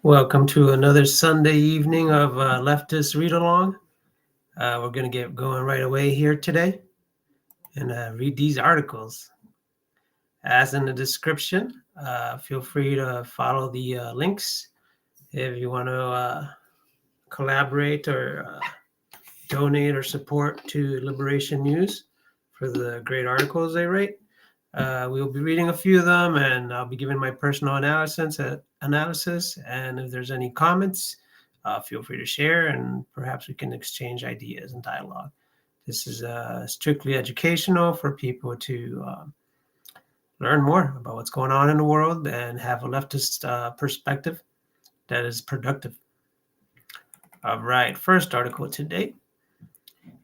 Welcome to another Sunday evening of Leftist Read-Along. We're going to get going right away here today and read these articles. As in the description, feel free to follow the links if you want to collaborate or donate or support to Liberation News for the great articles they write. We'll be reading a few of them, and I'll be giving my personal analysis. And if there's any comments, feel free to share, and perhaps we can exchange ideas and dialogue. This is strictly educational for people to learn more about what's going on in the world and have a leftist perspective that is productive. All right, first article today.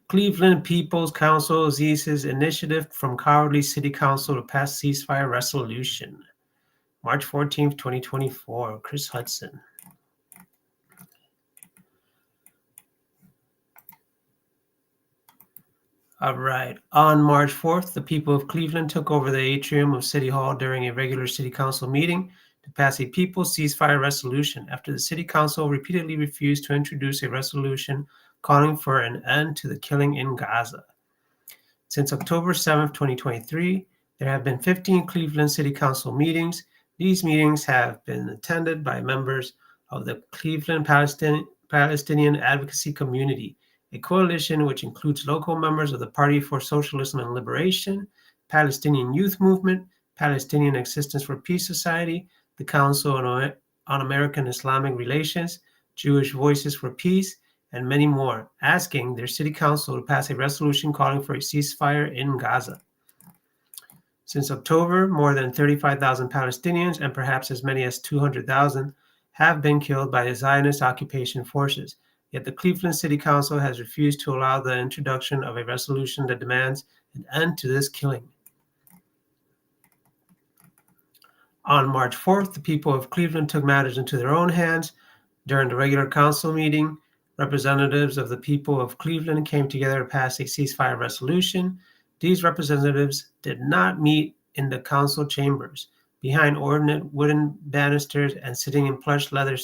Cleveland People's Council ceases initiative from cowardly city council to pass ceasefire resolution. March 14th, 2024. Chris Hudson. All right. On March 4th, the people of Cleveland took over the atrium of City Hall during a regular city council meeting to pass a people's ceasefire resolution after the city council repeatedly refused to introduce a resolution calling for an end to the killing in Gaza. Since October 7th, 2023, there have been 15 Cleveland City Council meetings. These meetings have been attended by members of the Cleveland Palestinian Advocacy Community, a coalition which includes local members of the Party for Socialism and Liberation, Palestinian Youth Movement, Palestinian Existence for Peace Society, the Council on American Islamic Relations, Jewish Voices for Peace, and many more, asking their city council to pass a resolution calling for a ceasefire in Gaza. Since October, more than 35,000 Palestinians and perhaps as many as 200,000 have been killed by the Zionist occupation forces. Yet the Cleveland City Council has refused to allow the introduction of a resolution that demands an end to this killing. On March 4th, the people of Cleveland took matters into their own hands. During the regular council meeting, representatives of the people of Cleveland came together to pass a ceasefire resolution. These representatives did not meet in the council chambers, behind ornate wooden banisters and sitting in plush leather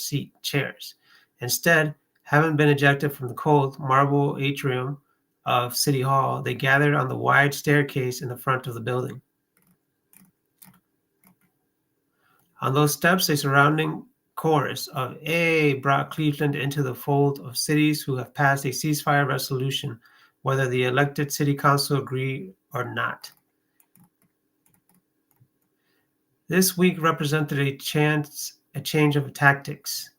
chairs. Instead, having been ejected from the cold marble atrium of City Hall, they gathered on the wide staircase in the front of the building. On those steps, a surrounding chorus of "A" brought Cleveland into the fold of cities who have passed a ceasefire resolution, whether the elected city council agree or not. This week represented a change of tactics.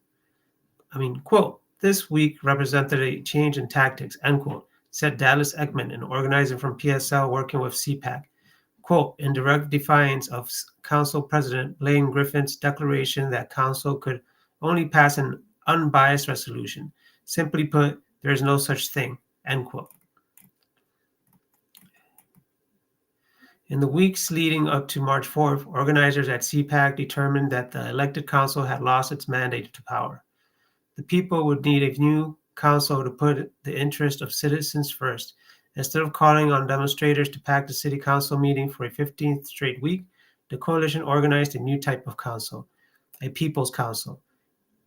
Quote, "This week represented a change in tactics," end quote, said Dallas Ekman, an organizer from PSL working with CPAC. Quote, in direct defiance of Council President Blaine Griffin's declaration that Council could only pass an unbiased resolution. Simply put, there is no such thing, end quote. In the weeks leading up to March 4th, organizers at CPAC determined that the elected council had lost its mandate to power. The people would need a new council to put the interest of citizens first. Instead of calling on demonstrators to pack the city council meeting for a 15th straight week, the coalition organized a new type of council, a people's council.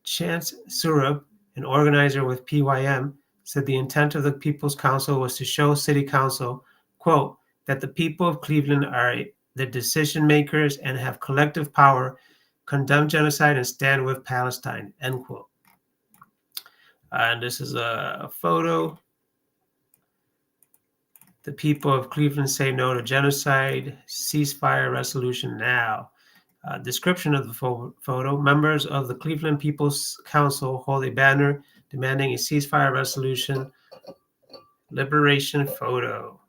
Chance Surab, an organizer with PYM, said the intent of the people's council was to show city council, quote, that the people of Cleveland are the decision makers and have collective power, condemn genocide and stand with Palestine, end quote. And this is a photo. The people of Cleveland say no to genocide, ceasefire resolution now. Description of the photo. Members of the Cleveland People's Council hold a banner demanding a ceasefire resolution. Liberation photo.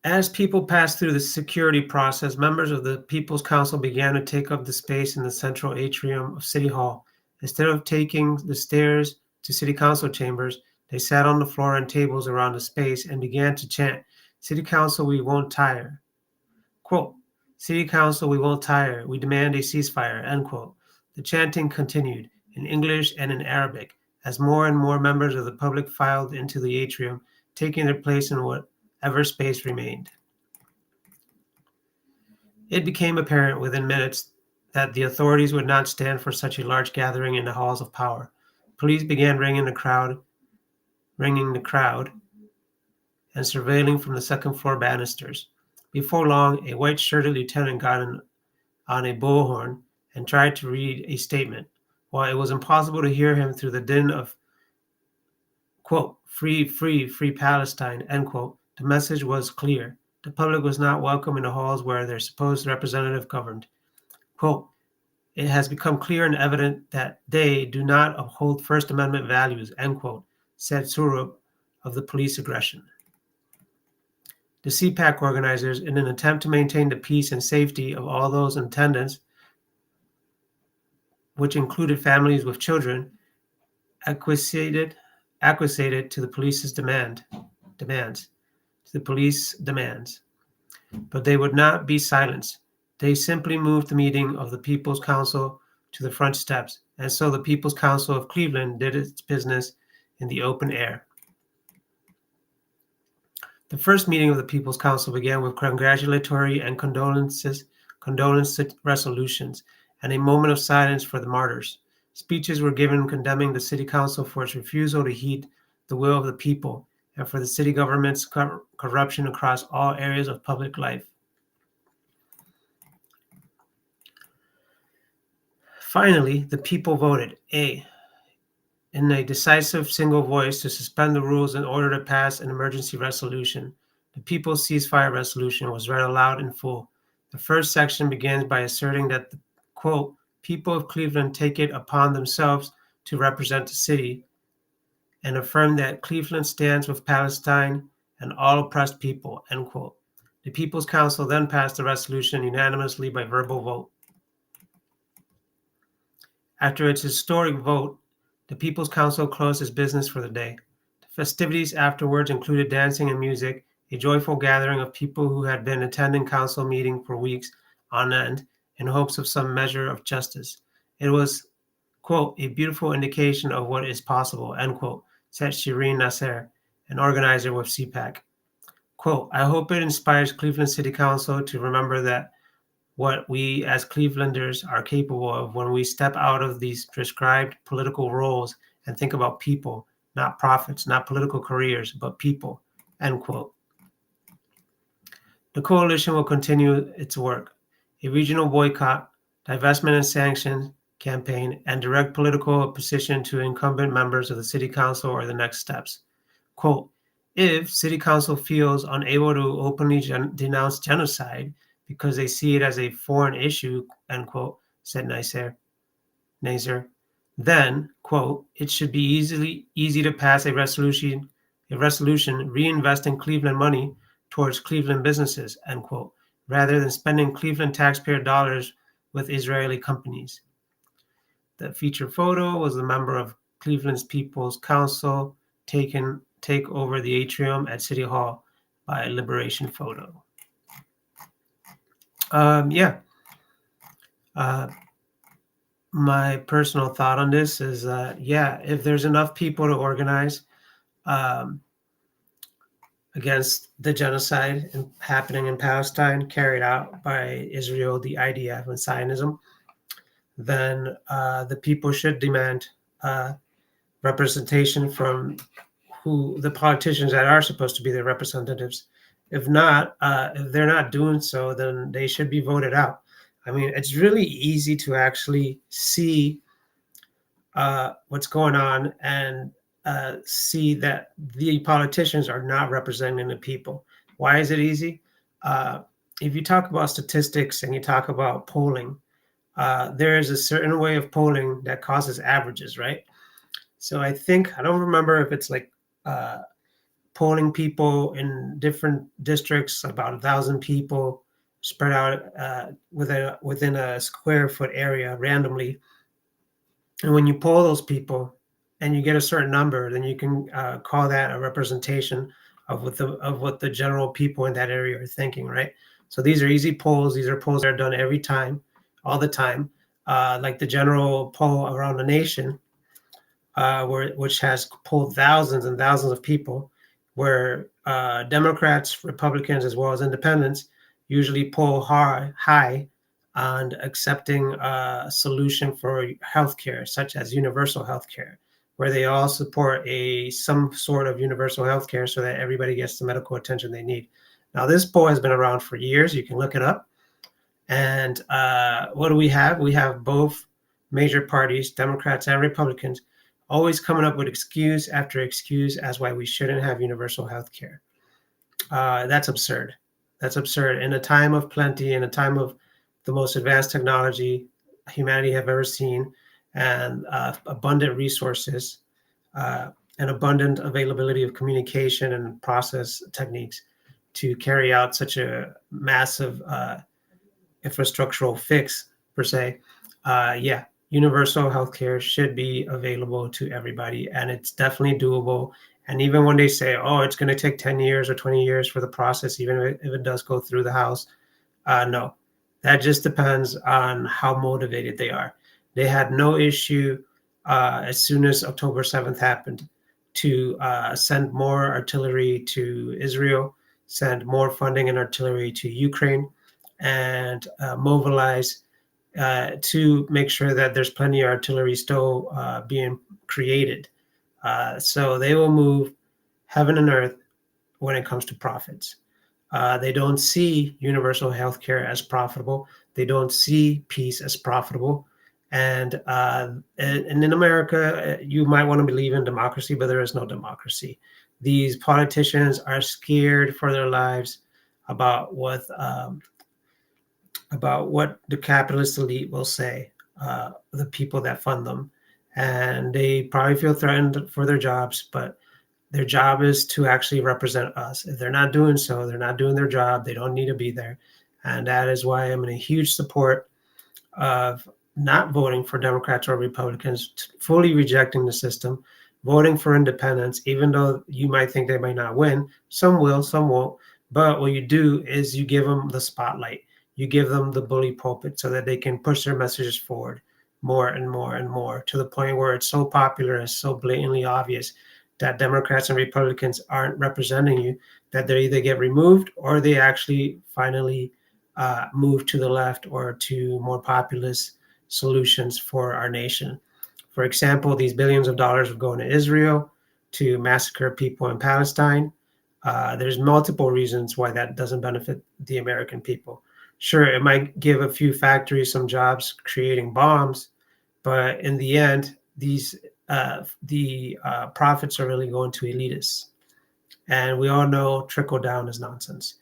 As people passed through the security process, members of the People's Council began to take up the space in the central atrium of City Hall. Instead of taking the stairs to City Council chambers, they sat on the floor and tables around the space and began to chant, "City Council, we won't tire." Quote, "City Council, we won't tire. We demand a ceasefire," end quote. The chanting continued in English and in Arabic as more and more members of the public filed into the atrium, taking their place in whatever space remained. It became apparent within minutes that the authorities would not stand for such a large gathering in the halls of power. Police began ringing the crowd, and surveilling from the second-floor banisters. Before long, a white-shirted lieutenant got on a bullhorn and tried to read a statement. While it was impossible to hear him through the din of, quote, free, free, free Palestine, end quote, the message was clear. The public was not welcome in the halls where their supposed representative governed. Quote, it has become clear and evident that they do not uphold First Amendment values, end quote, said Surup of the police aggression. The CPAC organizers, in an attempt to maintain the peace and safety of all those in attendance, which included families with children, acquiesced to the police's demands. But they would not be silenced. They simply moved the meeting of the People's Council to the front steps, and so the People's Council of Cleveland did its business in the open air. The first meeting of the People's Council began with congratulatory and condolence resolutions and a moment of silence for the martyrs. Speeches were given condemning the city council for its refusal to heed the will of the people and for the city government's corruption across all areas of public life. Finally, the people voted in a decisive single voice to suspend the rules in order to pass an emergency resolution. The People's Ceasefire Resolution was read aloud in full. The first section begins by asserting that the, quote, people of Cleveland take it upon themselves to represent the city and affirm that Cleveland stands with Palestine and all oppressed people, end quote. The People's Council then passed the resolution unanimously by verbal vote. After its historic vote, the People's Council closed its business for the day. The festivities afterwards included dancing and music, a joyful gathering of people who had been attending council meeting for weeks on end in hopes of some measure of justice. It was, quote, a beautiful indication of what is possible, end quote, said Shireen Nasser, an organizer with CPAC. Quote, I hope it inspires Cleveland City Council to remember that what we as Clevelanders are capable of when we step out of these prescribed political roles and think about people, not profits, not political careers, but people, end quote. The coalition will continue its work. A regional boycott, divestment and sanctions campaign, and direct political opposition to incumbent members of the city council are the next steps. Quote, if city council feels unable to openly denounce genocide because they see it as a foreign issue, end quote, said Nasser, then, quote, it should be easy to pass a resolution reinvesting Cleveland money towards Cleveland businesses, end quote, rather than spending Cleveland taxpayer dollars with Israeli companies. The featured photo was the member of Cleveland's People's Council take over the atrium at City Hall by Liberation Photo. My personal thought on this is that, if there's enough people to organize against the genocide happening in Palestine carried out by Israel, the IDF, and Zionism, then the people should demand representation from who the politicians that are supposed to be their representatives. If not, if they're not doing so, then they should be voted out. I mean, it's really easy to actually see what's going on and see that the politicians are not representing the people. Why is it easy? If you talk about statistics and you talk about polling, there is a certain way of polling that causes averages, right? So I don't remember if it's like polling people in different districts, about 1,000 people spread out within a square foot area randomly. And when you poll those people and you get a certain number, then you can call that a representation of what the general people in that area are thinking, right? So these are easy polls. These are polls that are done every time, all the time, like the general poll around the nation, which has polled thousands and thousands of people, where Democrats, Republicans, as well as independents usually pull high on accepting a solution for healthcare, such as universal healthcare, where they all support some sort of universal healthcare so that everybody gets the medical attention they need. Now, this poll has been around for years. You can look it up. And what do we have? We have both major parties, Democrats and Republicans, always coming up with excuse after excuse as why we shouldn't have universal health care. That's absurd. That's absurd. In a time of plenty, in a time of the most advanced technology humanity have ever seen, and abundant resources, and abundant availability of communication and process techniques to carry out such a massive infrastructural fix, per se, yeah, universal healthcare should be available to everybody, and it's definitely doable. And even when they say, "Oh, it's going to take 10 years or 20 years for the process," even if it does go through the House, no, that just depends on how motivated they are. They had no issue as soon as October 7th happened to send more artillery to Israel, send more funding and artillery to Ukraine, and mobilize to make sure that there's plenty of artillery still being created. So they will move heaven and earth when it comes to profits. They don't see universal health care as profitable. They don't see peace as profitable. And in America, you might want to believe in democracy, but there is no democracy. These politicians are scared for their lives about what the capitalist elite will say, the people that fund them. And they probably feel threatened for their jobs, but their job is to actually represent us. If they're not doing so, they're not doing their job. They don't need to be there. And that is why I'm in a huge support of not voting for Democrats or Republicans, fully rejecting the system, voting for independence, even though you might think they might not win. Some will, some won't. But what you do is you give them the spotlight. You give them the bully pulpit so that they can push their messages forward more and more and more, to the point where it's so popular and so blatantly obvious that Democrats and Republicans aren't representing you, that they either get removed or they actually finally move to the left or to more populist solutions for our nation. For example, these billions of dollars are going to Israel to massacre people in Palestine. There's multiple reasons why that doesn't benefit the American people. Sure, it might give a few factories some jobs creating bombs, but in the end, the profits are really going to elitists. And we all know trickle down is nonsense.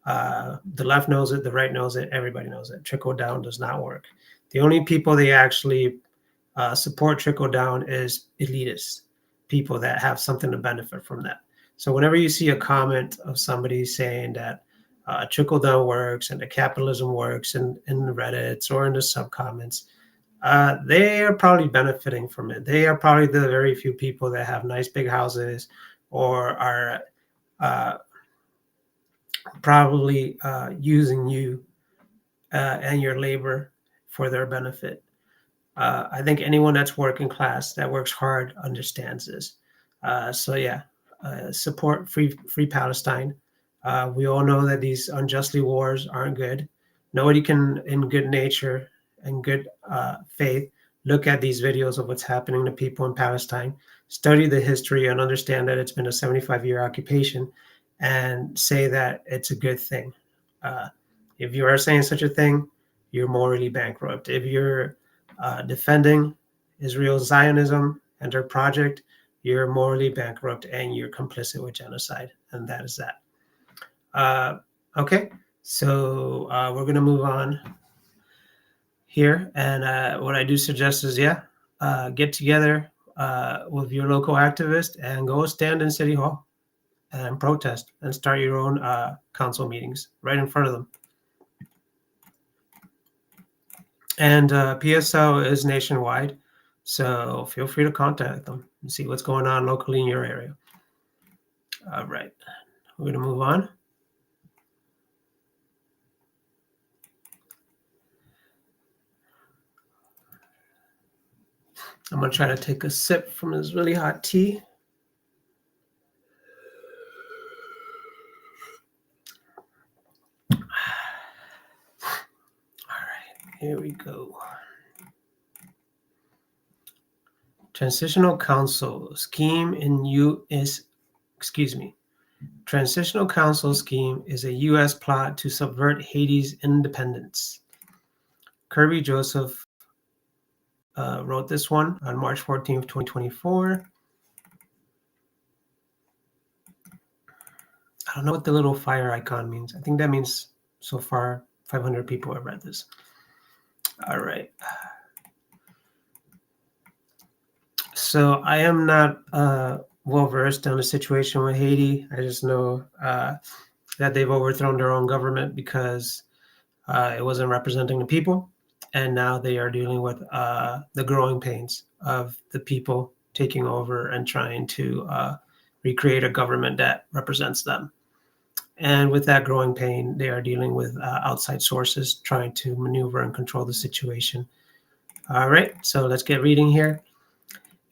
The left knows it, the right knows it, everybody knows it. Trickle down does not work. The only people they actually support trickle down is elitists, people that have something to benefit from that. So whenever you see a comment of somebody saying that trickle down works and that capitalism works in the Reddits or in the sub comments, they are probably benefiting from it. They are probably the very few people that have nice big houses or are probably using you and your labor for their benefit. I think anyone that's working class, that works hard, understands this. So yeah, support free Palestine. We all know that these unjustly wars aren't good. Nobody can, in good nature and good faith, look at these videos of what's happening to people in Palestine, study the history, and understand that it's been a 75-year occupation, and say that it's a good thing. Uh, if you are saying such a thing, you're morally bankrupt. If you're defending Israel's Zionism and their project, you're morally bankrupt and you're complicit with genocide. And that is that. Okay, so we're going to move on here. And what I do suggest is, yeah, get together with your local activist and go stand in City Hall and protest and start your own council meetings right in front of them. And PSL is nationwide, so feel free to contact them and see what's going on locally in your area. All right, we're going to move on. I'm going to try to take a sip from this really hot tea. Here we go. Transitional Council scheme Transitional Council scheme is a U.S. plot to subvert Haiti's independence. Kirby Joseph wrote this one on March 14th, 2024. I don't know what the little fire icon means. I think that means so far 500 people have read this. All right. So I am not well versed on the situation with Haiti. I just know that they've overthrown their own government because it wasn't representing the people. And now they are dealing with the growing pains of the people taking over and trying to recreate a government that represents them. And with that growing pain, they are dealing with outside sources trying to maneuver and control the situation. All right, so let's get reading here.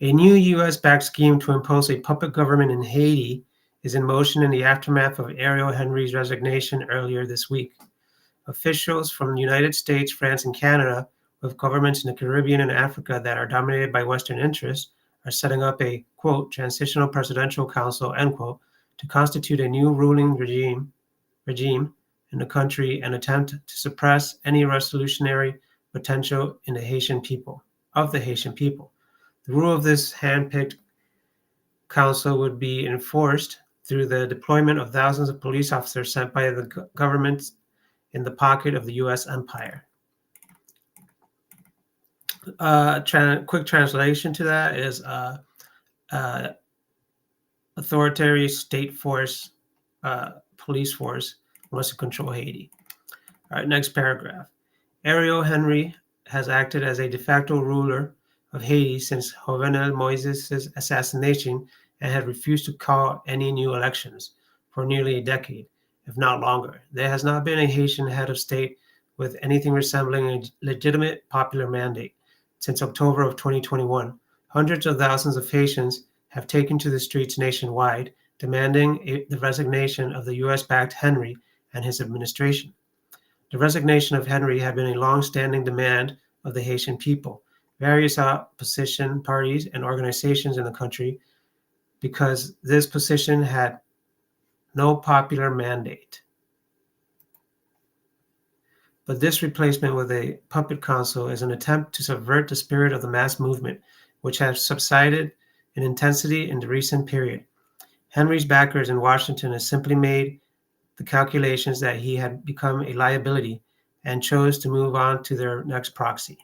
A new U.S.-backed scheme to impose a puppet government in Haiti is in motion in the aftermath of Ariel Henry's resignation earlier this week. Officials from the United States, France, and Canada, with governments in the Caribbean and Africa that are dominated by Western interests, are setting up a, quote, transitional presidential council, end quote, to constitute a new ruling regime in the country and attempt to suppress any revolutionary potential in the Haitian people. The rule of this hand-picked council would be enforced through the deployment of thousands of police officers sent by the government in the pocket of the U.S. empire. Quick translation to that is authoritarian state force, police force wants to control Haiti. All right, next paragraph. Ariel Henry has acted as a de facto ruler of Haiti since Jovenel Moises' assassination and had refused to call any new elections for nearly a decade, if not longer. There has not been a Haitian head of state with anything resembling a legitimate popular mandate since October of 2021. Hundreds of thousands of Haitians have taken to the streets nationwide, demanding the resignation of the U.S.-backed Henry and his administration. The resignation of Henry had been a long-standing demand of the Haitian people. Various opposition parties and organizations in the country, because this position had no popular mandate. But this replacement with a puppet council is an attempt to subvert the spirit of the mass movement, which has subsided in intensity in the recent period. Henry's backers in Washington have simply made the calculations that he had become a liability and chose to move on to their next proxy.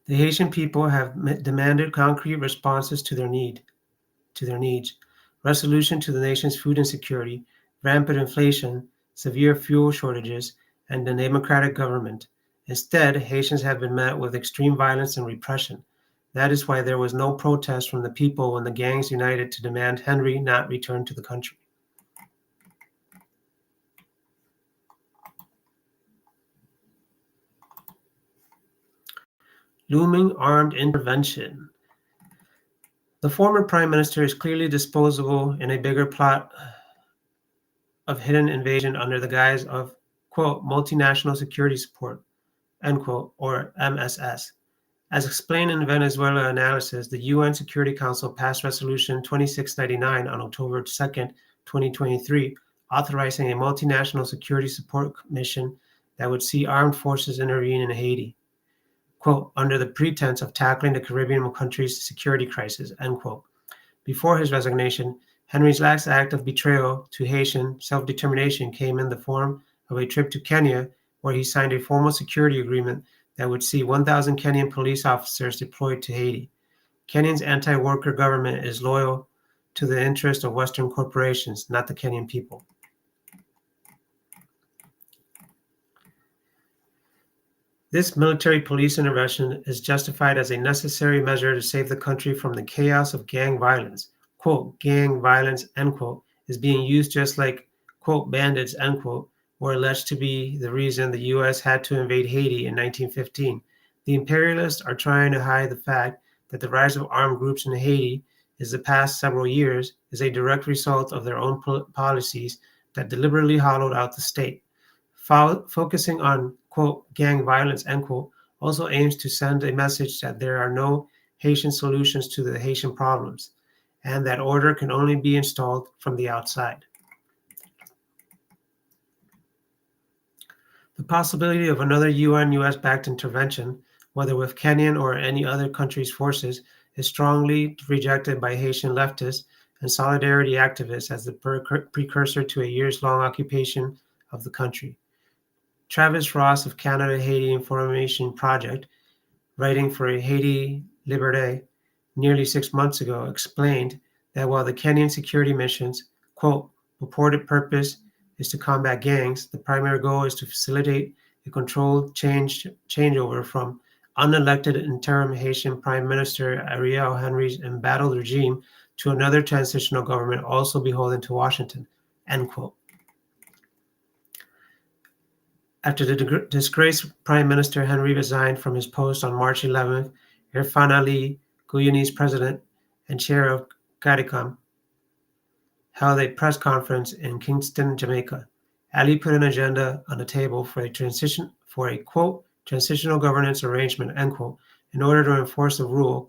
The Haitian people have demanded concrete responses to their needs, resolution to the nation's food insecurity, rampant inflation, severe fuel shortages, and a democratic government. Instead, Haitians have been met with extreme violence and repression. That is why there was no protest from the people when the gangs united to demand Henry not return to the country. Looming armed intervention. The former prime minister is clearly disposable in a bigger plot of hidden invasion under the guise of, quote, multinational security support, end quote, or MSS. As explained in Venezuela Analysis, the UN Security Council passed Resolution 2699 on October 2nd, 2023, authorizing a multinational security support mission that would see armed forces intervene in Haiti, quote, under the pretense of tackling the Caribbean country's security crisis, end quote. Before his resignation, Henry's last act of betrayal to Haitian self-determination came in the form of a trip to Kenya, where he signed a formal security agreement that would see 1,000 Kenyan police officers deployed to Haiti. Kenya's anti-worker government is loyal to the interests of Western corporations, not the Kenyan people. This military police intervention is justified as a necessary measure to save the country from the chaos of gang violence. Quote, gang violence, end quote, is being used just like, quote, bandits, end quote, were alleged to be the reason the U.S. had to invade Haiti in 1915. The imperialists are trying to hide the fact that the rise of armed groups in Haiti in the past several years is a direct result of their own policies that deliberately hollowed out the state. focusing on, quote, gang violence, end quote, also aims to send a message that there are no Haitian solutions to the Haitian problems, and that order can only be installed from the outside. The possibility of another UN-US backed intervention, whether with Kenyan or any other country's forces, is strongly rejected by Haitian leftists and solidarity activists as the precursor to a years-long occupation of the country. Travis Ross of Canada Haiti Information Project, writing for Haiti Liberté nearly 6 months ago, explained that while the Kenyan security mission's, quote, purported purpose is to combat gangs, the primary goal is to facilitate a controlled changeover from unelected interim Haitian Prime Minister Ariel Henry's embattled regime to another transitional government also beholden to Washington, end quote. After the disgraced Prime Minister Henry resigned from his post on March 11th, Irfan Ali, Guyanese president and chair of CARICOM, held a press conference in Kingston, Jamaica. Ali put an agenda on the table for a quote transitional governance arrangement, end quote, in order to enforce the rule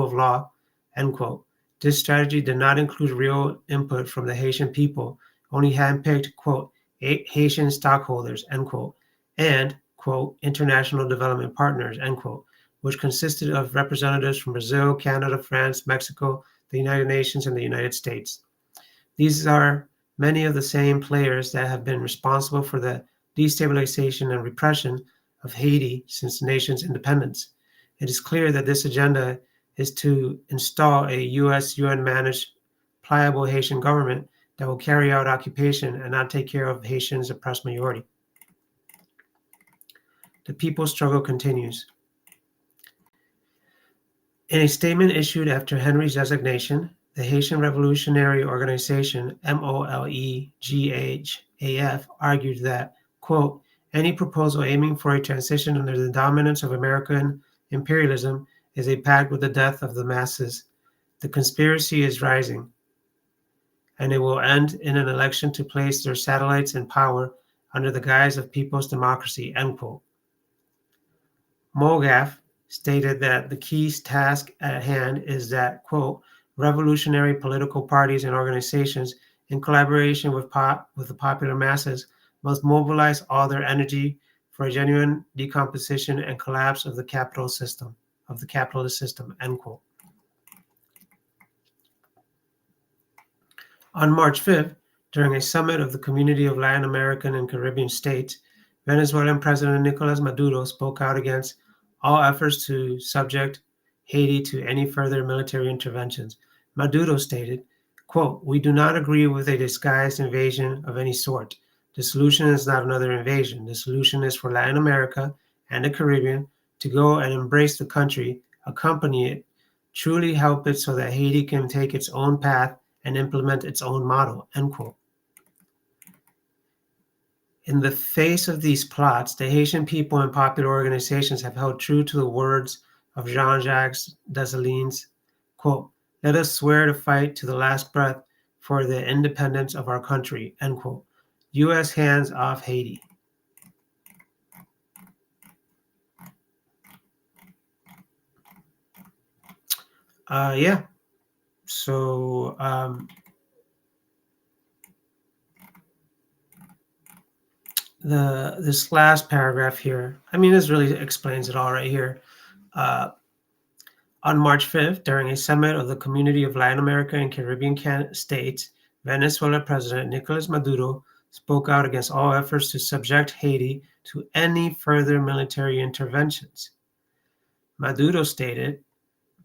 of law, end quote. This strategy did not include real input from the Haitian people, only handpicked, quote, Haitian stockholders, end quote, and, quote, international development partners, end quote, which consisted of representatives from Brazil, Canada, France, Mexico, the United Nations, and the United States. These are many of the same players that have been responsible for the destabilization and repression of Haiti since the nation's independence. It is clear that this agenda is to install a UN-managed, pliable Haitian government that will carry out occupation and not take care of Haitians' oppressed majority. The people's struggle continues. In a statement issued after Henry's resignation, the Haitian Revolutionary Organization, MOLEGHAF, argued that, quote, any proposal aiming for a transition under the dominance of American imperialism is a pact with the death of the masses. The conspiracy is rising, and it will end in an election to place their satellites in power under the guise of people's democracy, end quote. MOGAF stated that the key task at hand is that, quote, revolutionary political parties and organizations, in collaboration with the popular masses, must mobilize all their energy for a genuine decomposition and collapse of the capitalist system, end quote. On March 5th, during a summit of the Community of Latin American and Caribbean States, Venezuelan President Nicolas Maduro spoke out against all efforts to subject Haiti to any further military interventions. Maduro stated, quote, we do not agree with a disguised invasion of any sort. The solution is not another invasion. The solution is for Latin America and the Caribbean to go and embrace the country, accompany it, truly help it so that Haiti can take its own path and implement its own model, end quote. In the face of these plots, the Haitian people and popular organizations have held true to the words of Jean-Jacques Dessalines, quote, let us swear to fight to the last breath for the independence of our country, end quote. U.S. hands off Haiti. Yeah. So this last paragraph here, I mean, this really explains it all right here. On March 5th, during a summit of the Community of Latin America and Caribbean States, Venezuela President Nicolas Maduro spoke out against all efforts to subject Haiti to any further military interventions. Maduro stated,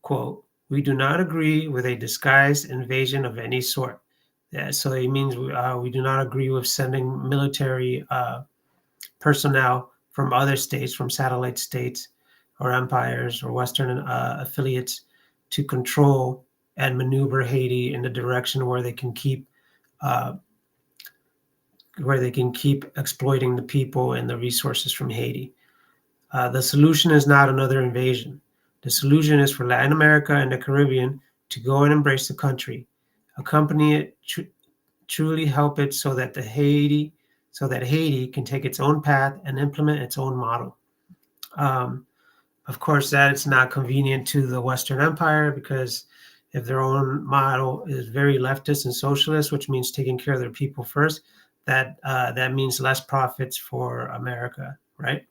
quote, we do not agree with a disguised invasion of any sort. Yeah, so it means we do not agree with sending military personnel from other states, from satellite states or empires or Western affiliates to control and maneuver Haiti in the direction where they can keep exploiting the people and the resources from Haiti. The solution is not another invasion. The solution is for Latin America and the Caribbean to go and embrace the country, accompany it, truly help it so that the Haiti so that Haiti can take its own path and implement its own model. Of course, that it's not convenient to the Western Empire, because if their own model is very leftist and socialist, which means taking care of their people first, that means less profits for America, right?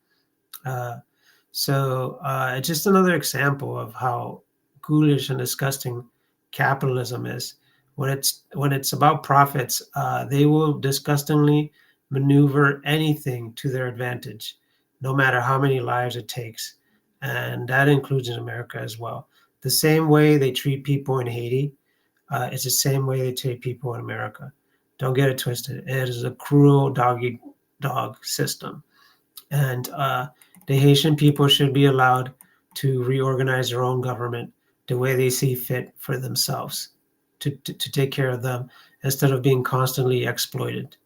So it's just another example of how ghoulish and disgusting capitalism is. When it's about profits, they will disgustingly maneuver anything to their advantage, no matter how many lives it takes, and that includes in America as well. The same way they treat people in Haiti, it's the same way they treat people in America. Don't get it twisted. It is a cruel doggy dog system, and the Haitian people should be allowed to reorganize their own government the way they see fit for themselves, to take care of them, instead of being constantly exploited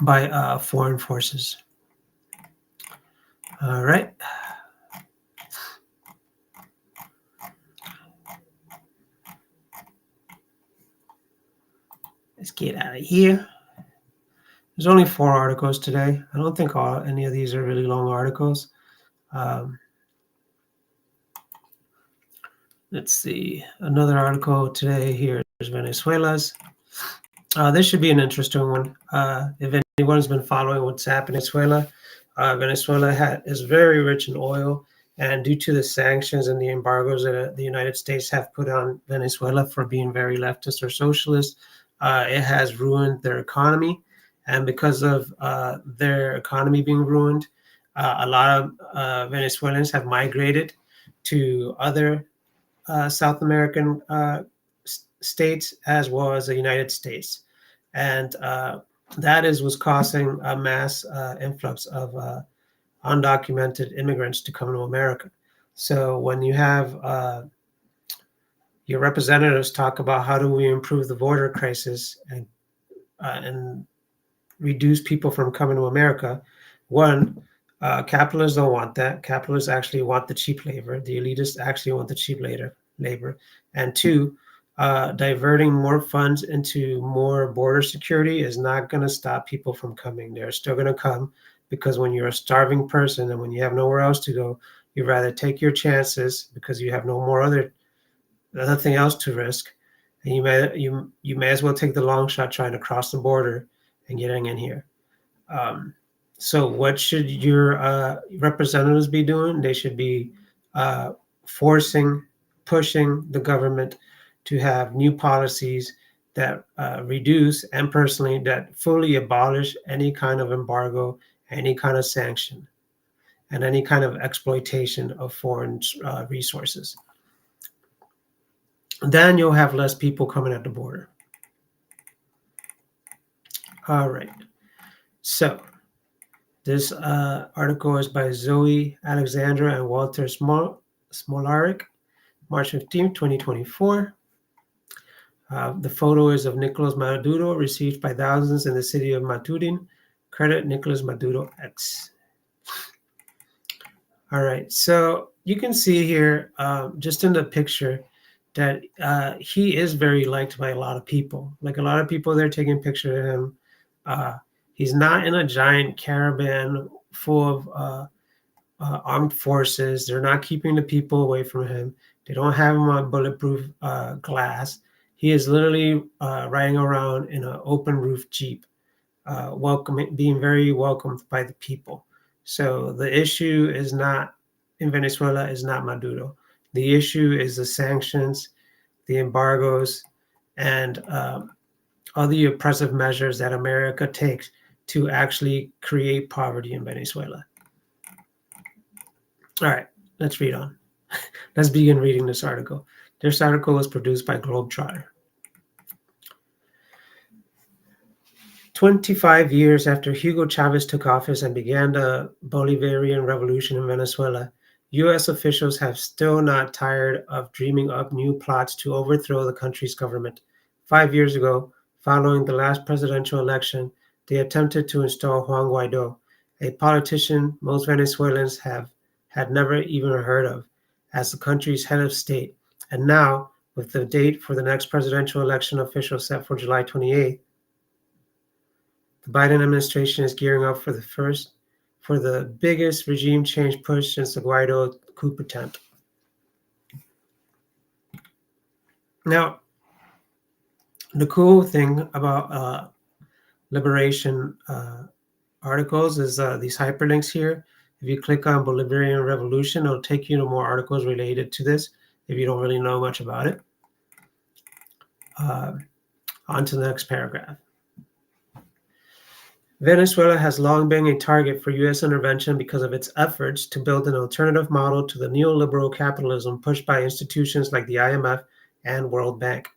by foreign forces. All right. Let's get out of here. There's only 4 articles today. I don't think any of these are really long articles. Let's see. Another article today here is Venezuela's. This should be an interesting one. If anyone's been following what's happening in Venezuela, Venezuela is very rich in oil, and due to the sanctions and the embargoes that the United States have put on Venezuela for being very leftist or socialist, it has ruined their economy. And because of their economy being ruined, a lot of Venezuelans have migrated to other South American states, as well as the United States. And that was causing a mass influx of undocumented immigrants to come to America. So when you have your representatives talk about how do we improve the border crisis and reduce people from coming to America, one, capitalists don't want that. Capitalists actually want the cheap labor. The elitists actually want the cheap labor. And two, diverting more funds into more border security is not going to stop people from coming. They're still going to come, because when you're a starving person and when you have nowhere else to go, you'd rather take your chances because you have nothing else to risk, and you may as well take the long shot trying to cross the border and getting in here. So what should your representatives be doing? They should be pushing the government to have new policies that reduce, and personally that fully abolish any kind of embargo, any kind of sanction, and any kind of exploitation of foreign resources. Then you'll have less people coming at the border. All right. So this article is by Zoe Alexandra and Walter Smolaric, March 15, 2024. The photo is of Nicolas Maduro, received by thousands in the city of Maturin. Credit Nicolas Maduro X. All right, so you can see here, just in the picture, that he is very liked by a lot of people. Like, a lot of people, they're taking pictures of him. He's not in a giant caravan full of armed forces. They're not keeping the people away from him. They don't have him on bulletproof glass. He is literally riding around in an open roof Jeep, being very welcomed by the people. So the issue is not in Venezuela is not Maduro. The issue is the sanctions, the embargoes, and all the oppressive measures that America takes to actually create poverty in Venezuela. All right, let's read on. Let's begin reading this article. This article was produced by Globetrotter. 25 years after Hugo Chavez took office and began the Bolivarian Revolution in Venezuela, U.S. officials have still not tired of dreaming up new plots to overthrow the country's government. 5 years ago, following the last presidential election, they attempted to install Juan Guaido, a politician most Venezuelans had never even heard of, as the country's head of state. And now, with the date for the next presidential election official set for July 28th, The Biden administration is gearing up for the biggest regime change push since the Guaido coup attempt. Now, the cool thing about liberation articles is these hyperlinks here. If you click on Bolivarian Revolution, it'll take you to more articles related to this if you don't really know much about it. On to the next paragraph. Venezuela has long been a target for U.S. intervention because of its efforts to build an alternative model to the neoliberal capitalism pushed by institutions like the IMF and World Bank.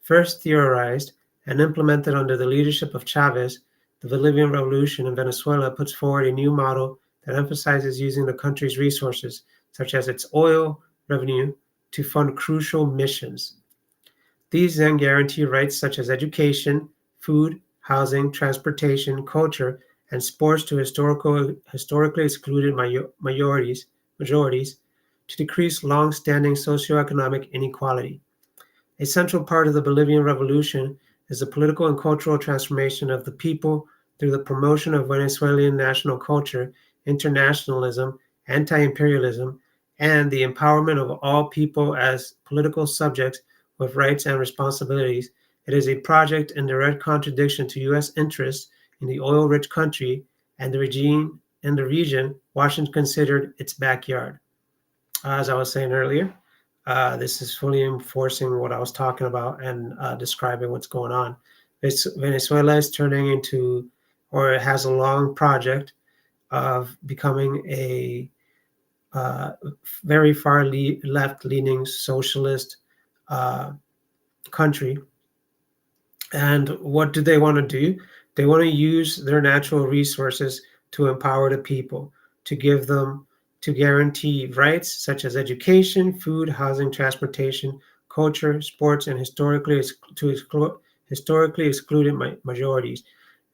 First theorized and implemented under the leadership of Chavez, the Bolivian Revolution in Venezuela puts forward a new model that emphasizes using the country's resources, such as its oil revenue, to fund crucial missions. These then guarantee rights such as education, food, housing, transportation, culture, and sports to historically excluded majorities to decrease long-standing socioeconomic inequality. A central part of the Bolivian Revolution is the political and cultural transformation of the people through the promotion of Venezuelan national culture, internationalism, anti-imperialism, and the empowerment of all people as political subjects with rights and responsibilities. It is a project in direct contradiction to U.S. interests in the oil-rich country and the region Washington considered its backyard. As I was saying earlier, this is fully enforcing what I was talking about and describing what's going on. Venezuela is turning into, or it has a long project of becoming a very far left-leaning socialist country. And what do they want to do? They want to use their natural resources to empower the people, to guarantee rights such as education, food, housing, transportation, culture, sports, and historically excluded majorities.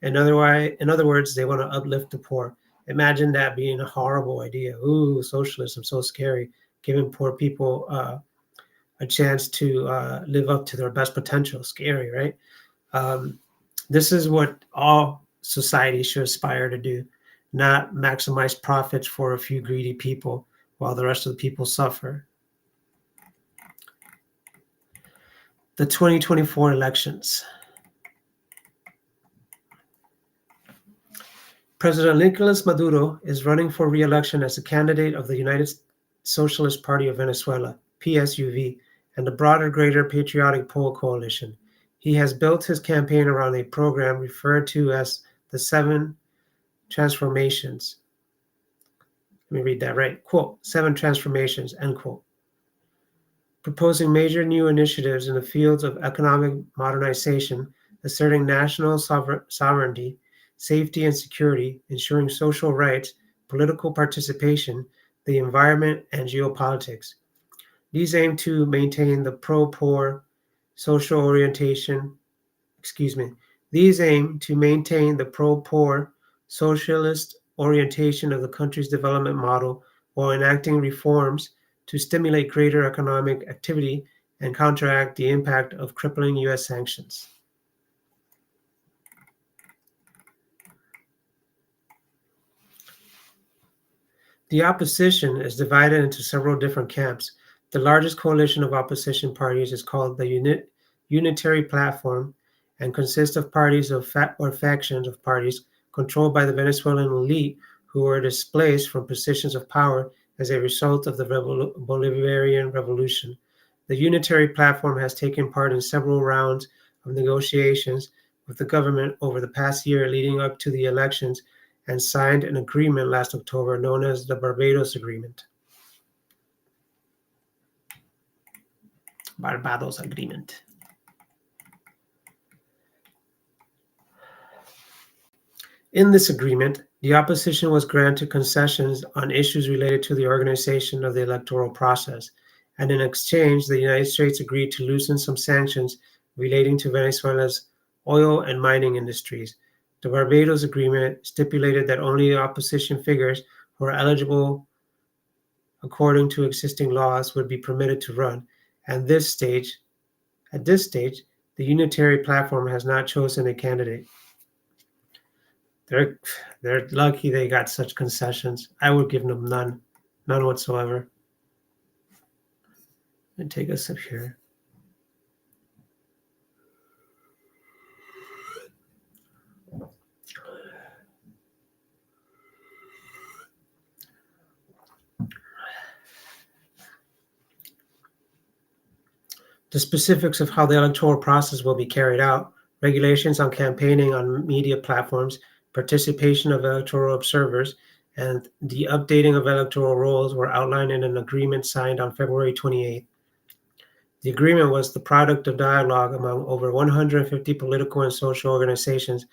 In other words, they want to uplift the poor. Imagine that being a horrible idea. Ooh, socialism, so scary. Giving poor people a chance to live up to their best potential. Scary, right? This is what all society should aspire to do, not maximize profits for a few greedy people while the rest of the people suffer. The 2024 elections. President Nicolas Maduro is running for re-election as a candidate of the United Socialist Party of Venezuela, PSUV, and the broader Greater Patriotic Pole Coalition. He has built his campaign around a program referred to as the 7 Transformations. Let me read that right. Quote, 7 transformations, end quote. Proposing major new initiatives in the fields of economic modernization, asserting national sovereignty, safety and security, ensuring social rights, political participation, the environment, and geopolitics. These aim to maintain the pro-poor social orientation, These aim to maintain the pro-poor socialist orientation of the country's development model while enacting reforms to stimulate greater economic activity and counteract the impact of crippling U.S. sanctions. The opposition is divided into several different camps. The largest coalition of opposition parties is called the Unitary Platform and consists of parties or factions of parties controlled by the Venezuelan elite who were displaced from positions of power as a result of the Bolivarian Revolution. The Unitary Platform has taken part in several rounds of negotiations with the government over the past year leading up to the elections and signed an agreement last October known as the Barbados Agreement. Barbados Agreement. In this agreement, the opposition was granted concessions on issues related to the organization of the electoral process, and in exchange, the United States agreed to loosen some sanctions relating to Venezuela's oil and mining industries. The Barbados Agreement stipulated that only opposition figures who are eligible according to existing laws would be permitted to run, and at this stage, the Unitary Platform has not chosen a candidate. They're lucky they got such concessions. I would give them none whatsoever. And take us up here. The specifics of how the electoral process will be carried out, regulations on campaigning on media platforms, participation of electoral observers, and the updating of electoral rolls were outlined in an agreement signed on February 28th. The agreement was the product of dialogue among over 150 political and social organizations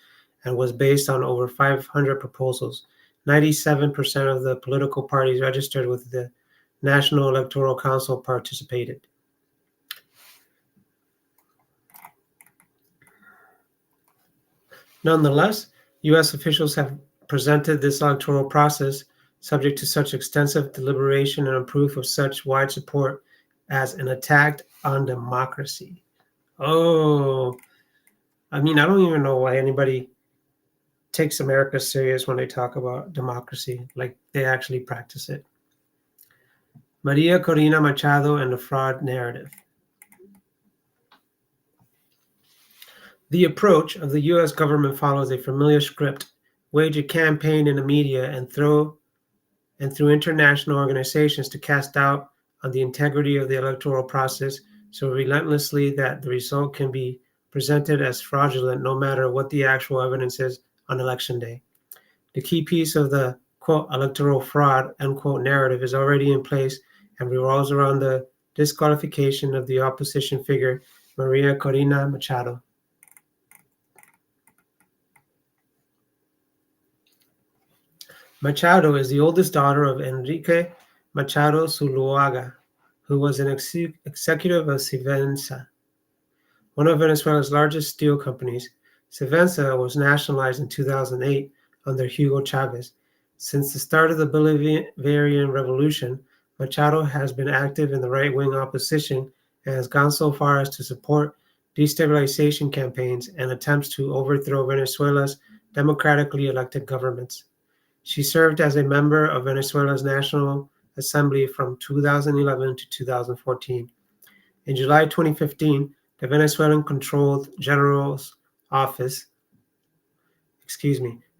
and was based on over 500 proposals. 97% of the political parties registered with the National Electoral Council participated. Nonetheless, U.S. officials have presented this electoral process, subject to such extensive deliberation and proof of such wide support, as an attack on democracy. Oh, I mean, I don't even know why anybody takes America serious when they talk about democracy, like they actually practice it. Maria Corina Machado and the fraud narrative. The approach of the U.S. government follows a familiar script: wage a campaign in the media and through international organizations to cast doubt on the integrity of the electoral process so relentlessly that the result can be presented as fraudulent no matter what the actual evidence is on election day. The key piece of the quote electoral fraud unquote narrative is already in place and revolves around the disqualification of the opposition figure Maria Corina Machado. Machado is the oldest daughter of Enrique Machado Zuluaga, who was an executive of Civenza, one of Venezuela's largest steel companies. Civenza was nationalized in 2008 under Hugo Chavez. Since the start of the Bolivarian Revolution, Machado has been active in the right-wing opposition and has gone so far as to support destabilization campaigns and attempts to overthrow Venezuela's democratically elected governments. She served as a member of Venezuela's National Assembly from 2011 to 2014. In July 2015, the Venezuelan-controlled General's Office,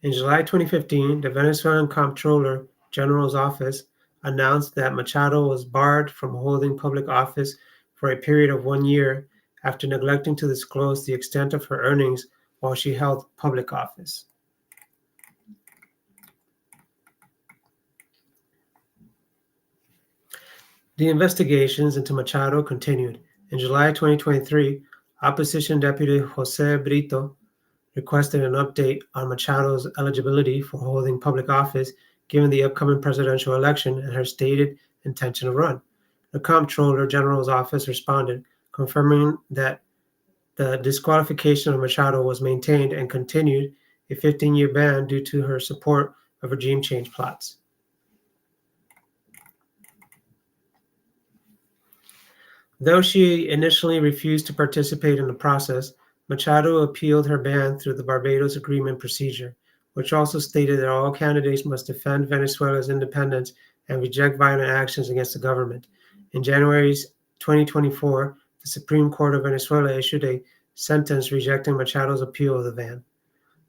in July 2015, the Venezuelan Comptroller General's Office announced that Machado was barred from holding public office for a period of 1 year after neglecting to disclose the extent of her earnings while she held public office. The investigations into Machado continued. In July 2023, Opposition Deputy Jose Brito requested an update on Machado's eligibility for holding public office given the upcoming presidential election and her stated intention to run. The Comptroller General's office responded, confirming that the disqualification of Machado was maintained and continued a 15-year ban due to her support of regime change plots. Though she initially refused to participate in the process, Machado appealed her ban through the Barbados Agreement procedure, which also stated that all candidates must defend Venezuela's independence and reject violent actions against the government. In January 2024, the Supreme Court of Venezuela issued a sentence rejecting Machado's appeal of the ban.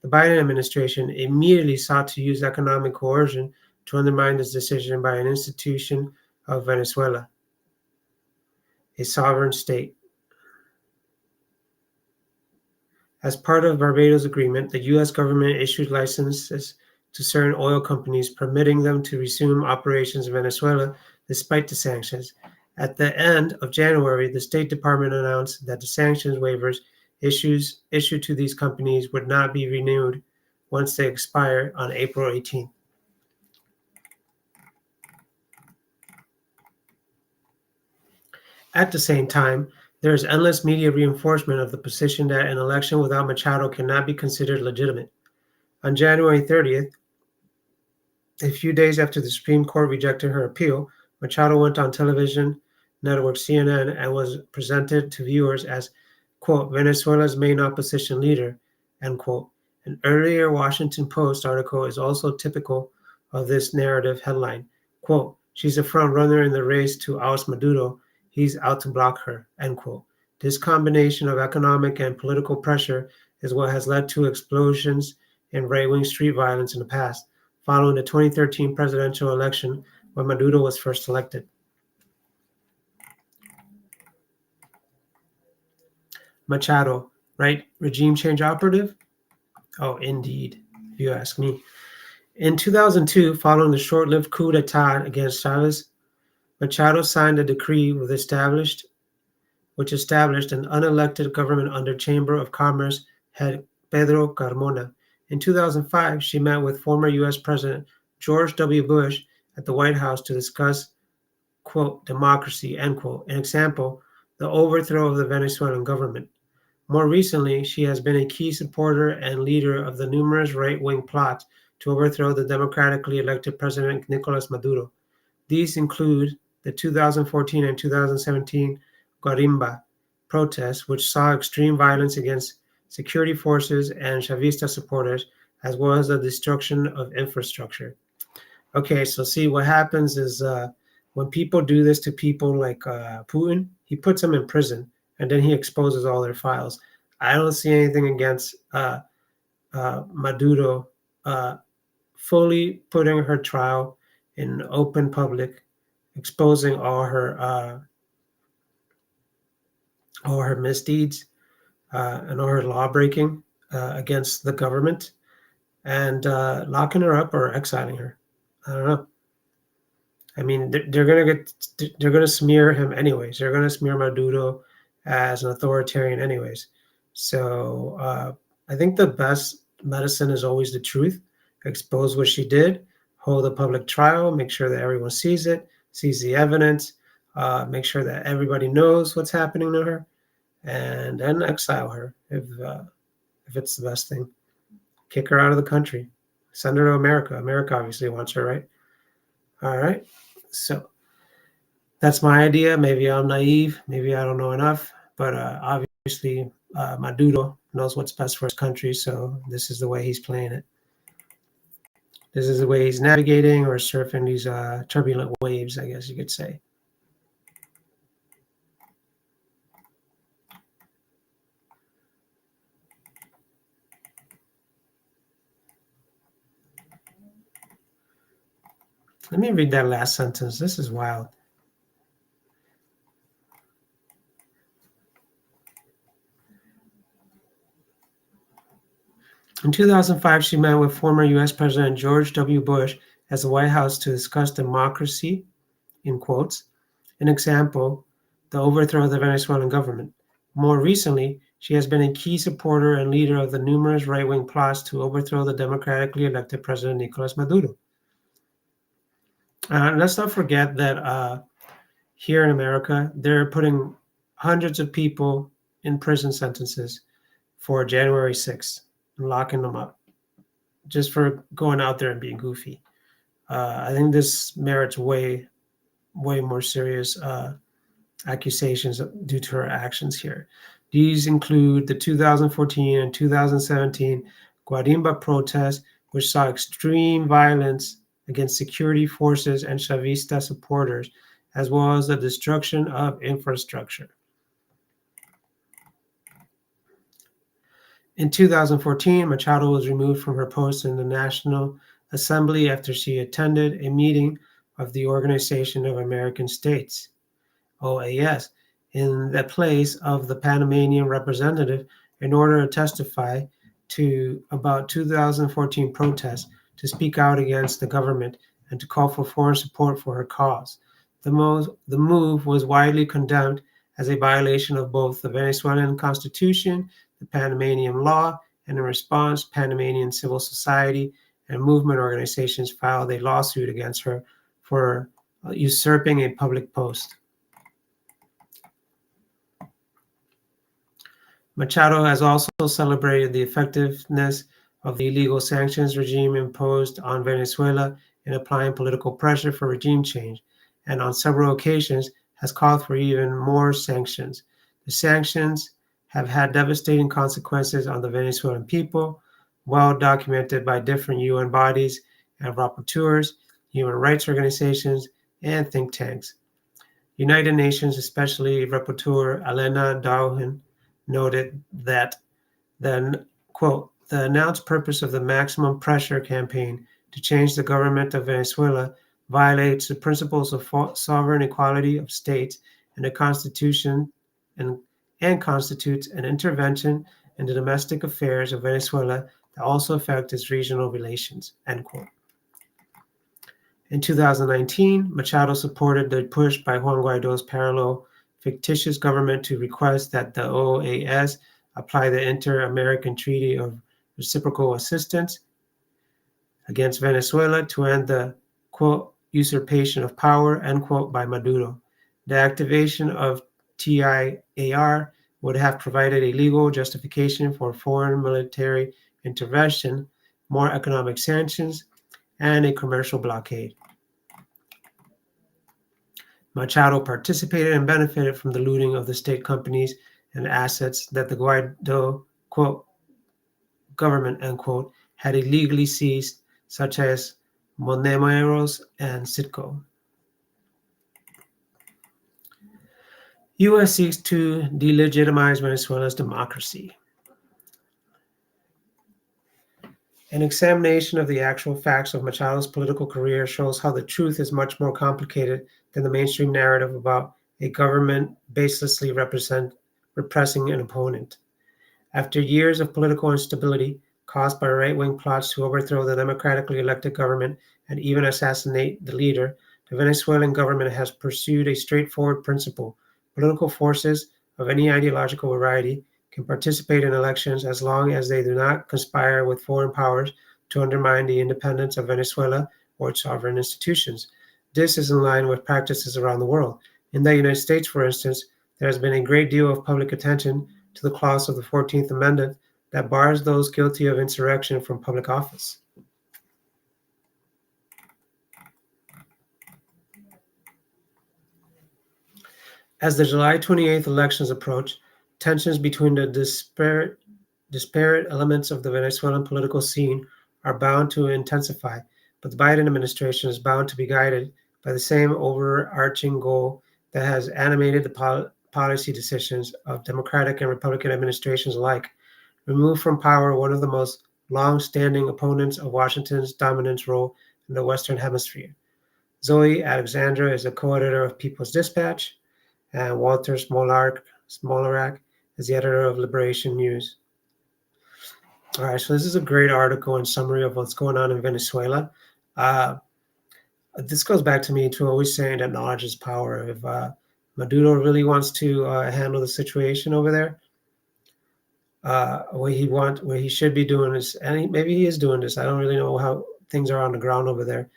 The Biden administration immediately sought to use economic coercion to undermine this decision by an institution of Venezuela, a sovereign state. As part of Barbados Agreement, the U.S. government issued licenses to certain oil companies, permitting them to resume operations in Venezuela despite the sanctions. At the end of January, the State Department announced that the sanctions waivers issued to these companies would not be renewed once they expire on April 18th. At the same time, there is endless media reinforcement of the position that an election without Machado cannot be considered legitimate. On January 30th, a few days after the Supreme Court rejected her appeal, Machado went on television network CNN and was presented to viewers as, quote, Venezuela's main opposition leader, end quote, An earlier Washington Post article is also typical of this narrative headline. Quote, she's a front runner in the race to oust Maduro. He's out to block her, end quote. This combination of economic and political pressure is what has led to explosions in right-wing street violence in the past, following the 2013 presidential election when Maduro was first elected. Machado, right? Regime change operative? Oh, indeed, if you ask me. In 2002, following the short-lived coup d'etat against Chavez, Machado signed a decree which established an unelected government under Chamber of Commerce head Pedro Carmona. In 2005, she met with former U.S. President George W. Bush at the White House to discuss, quote, democracy, end quote, an example, the overthrow of the Venezuelan government. More recently, she has been a key supporter and leader of the numerous right-wing plots to overthrow the democratically elected President Nicolas Maduro. These include the 2014 and 2017 Guarimba protests, which saw extreme violence against security forces and Chavista supporters, as well as the destruction of infrastructure. Okay, so see what happens is when people do this to people like Putin, he puts them in prison and then he exposes all their files. I don't see anything against Maduro fully putting her trial in open public, exposing all her misdeeds and all her law breaking against the government, and locking her up or exiling her. I don't know. I mean, they're gonna smear him anyways. They're gonna smear Maduro as an authoritarian anyways. So I think the best medicine is always the truth. Expose what she did, hold a public trial, make sure that everyone sees it, sees the evidence, make sure that everybody knows what's happening to her, and then exile her if it's the best thing. Kick her out of the country. Send her to America. America obviously wants her, right? All right. So that's my idea. Maybe I'm naive. Maybe I don't know enough. But obviously, Maduro knows what's best for his country. So this is the way he's playing it. This is the way he's navigating or surfing these turbulent waves, I guess you could say. Let me read that last sentence. This is wild. In 2005, she met with former U.S. President George W. Bush at the White House to discuss democracy, in quotes, an example, the overthrow of the Venezuelan government. More recently, she has been a key supporter and leader of the numerous right-wing plots to overthrow the democratically elected President Nicolas Maduro. Let's not forget that here in America, they're putting hundreds of people in prison sentences for January 6th and locking them up just for going out there and being goofy. I think this merits way more serious accusations due to her actions here. These include the 2014 and 2017 Guarimba protests, which saw extreme violence against security forces and Chavista supporters, as well as the destruction of infrastructure. In 2014, Machado was removed from her post in the National Assembly after she attended a meeting of the Organization of American States, OAS, in the place of the Panamanian representative in order to testify to about 2014 protests, to speak out against the government, and to call for foreign support for her cause. The move was widely condemned as a violation of both the Venezuelan Constitution, the Panamanian law, and in response, Panamanian civil society and movement organizations filed a lawsuit against her for usurping a public post. Machado has also celebrated the effectiveness of the illegal sanctions regime imposed on Venezuela in applying political pressure for regime change, and on several occasions has called for even more sanctions. The sanctions have had devastating consequences on the Venezuelan people, well documented by different UN bodies and rapporteurs, human rights organizations, and think tanks. United Nations, especially Rapporteur Elena Dauhen, noted that quote, the announced purpose of the maximum pressure campaign to change the government of Venezuela violates the principles of sovereign equality of states and the Constitution and, and constitutes an intervention in the domestic affairs of Venezuela that also affect its regional relations, end quote. In 2019, Machado supported the push by Juan Guaido's parallel fictitious government to request that the OAS apply the Inter-American Treaty of Reciprocal Assistance against Venezuela to end the, quote, usurpation of power, end quote, by Maduro. The activation of TIAR would have provided a legal justification for foreign military intervention, more economic sanctions, and a commercial blockade. Machado participated and benefited from the looting of the state companies and assets that the Guaido, quote, government, end quote, had illegally seized, such as Monemeros and Citgo. U.S. seeks to delegitimize Venezuela's democracy. An examination of the actual facts of Machado's political career shows how the truth is much more complicated than the mainstream narrative about a government baselessly repressing an opponent. After years of political instability caused by right-wing plots to overthrow the democratically elected government and even assassinate the leader, the Venezuelan government has pursued a straightforward principle. Political forces of any ideological variety can participate in elections as long as they do not conspire with foreign powers to undermine the independence of Venezuela or its sovereign institutions. This is in line with practices around the world. In the United States, for instance, there has been a great deal of public attention to the clause of the 14th Amendment that bars those guilty of insurrection from public office. As the July 28th elections approach, tensions between the disparate elements of the Venezuelan political scene are bound to intensify, but the Biden administration is bound to be guided by the same overarching goal that has animated the policy decisions of Democratic and Republican administrations alike. Remove from power one of the most long-standing opponents of Washington's dominance role in the Western Hemisphere. Zoe Alexandra is a co-editor of People's Dispatch, and Walter Smolarek is the editor of Liberation News. All right, so this is a great article and summary of what's going on in Venezuela. This goes back to me to always saying that knowledge is power. If Maduro really wants to handle the situation over there, what he should be doing is, and maybe he is doing this. I don't really know how things are on the ground over there,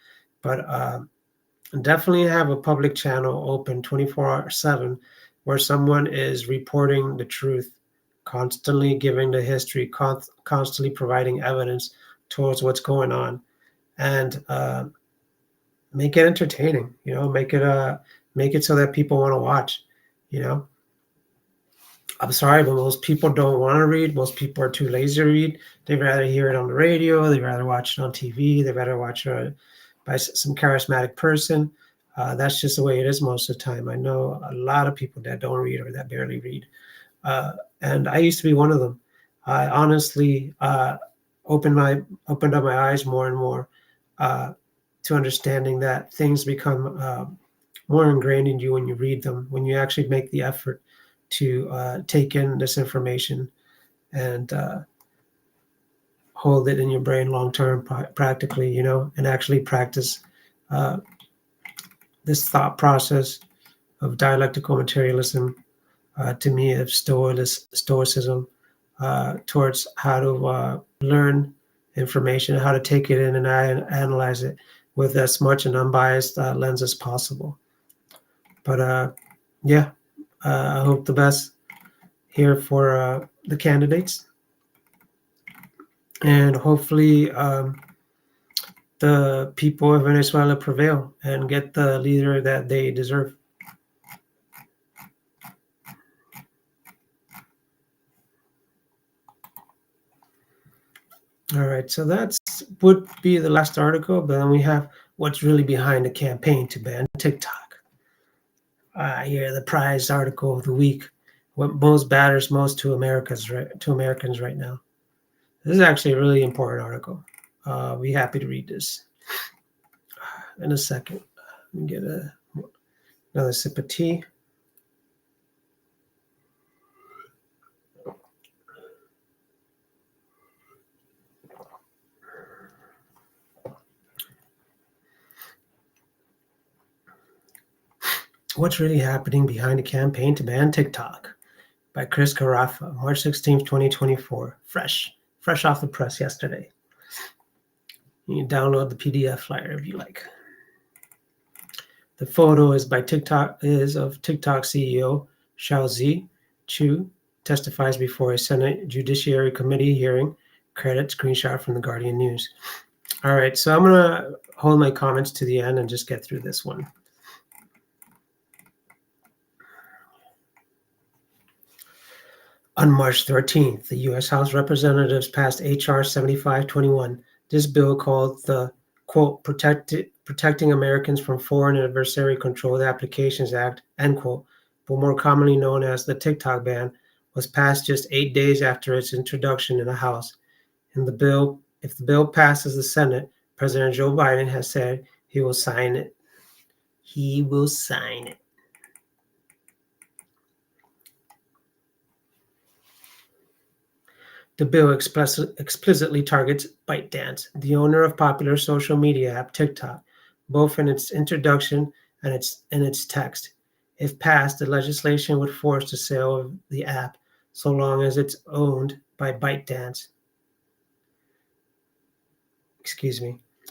but definitely have a public channel open 24/7 where someone is reporting the truth, constantly giving the history, constantly providing evidence towards what's going on, and make it entertaining. Make it so that people want to watch. I'm sorry, but most people don't want to read. Most people are too lazy to read. They'd rather hear it on the radio. They'd rather watch it on TV. They'd rather watch it by some charismatic person. That's just the way it is most of the time. I know a lot of people that don't read or that barely read. And I used to be one of them. I honestly opened up my eyes more and more to understanding that things become more ingrained in you when you read them, when you actually make the effort to take in this information and hold it in your brain long term, practically, and actually practice this thought process of dialectical materialism, to me, of stoicism, towards how to learn information, how to take it in and analyze it with as much an unbiased lens as possible. But yeah, I hope the best here for the candidates, and hopefully the people of Venezuela prevail and get the leader that they deserve. All right, so that's would be the last article, but then we have what's really behind the campaign to ban TikTok. Here, the prized article of the week: what most matters most to Americans right now. This is actually a really important article. Be happy to read this in a second. Let me get another sip of tea. What's really happening behind the campaign to ban TikTok by Chris Carafa, March 16th, 2024. Fresh off the press yesterday. You can download the PDF flyer if you like. The photo is of TikTok CEO Xiaozi Chu testifies before a Senate Judiciary Committee hearing. Credit screenshot from the Guardian News. All right, so I'm gonna hold my comments to the end and just get through this one. On March 13th, the U.S. House of Representatives passed H.R. 7521. This bill, called the, quote, Protecting Americans from Foreign and Adversary-Controlled Applications Act, end quote, but more commonly known as the TikTok ban, was passed just 8 days after its introduction in the House. If the bill passes the Senate, President Joe Biden has said he will sign it. He will sign it. The bill explicitly targets ByteDance, the owner of popular social media app TikTok, both in its introduction and its text. If passed, the legislation would force the sale of the app so long as it's owned by ByteDance.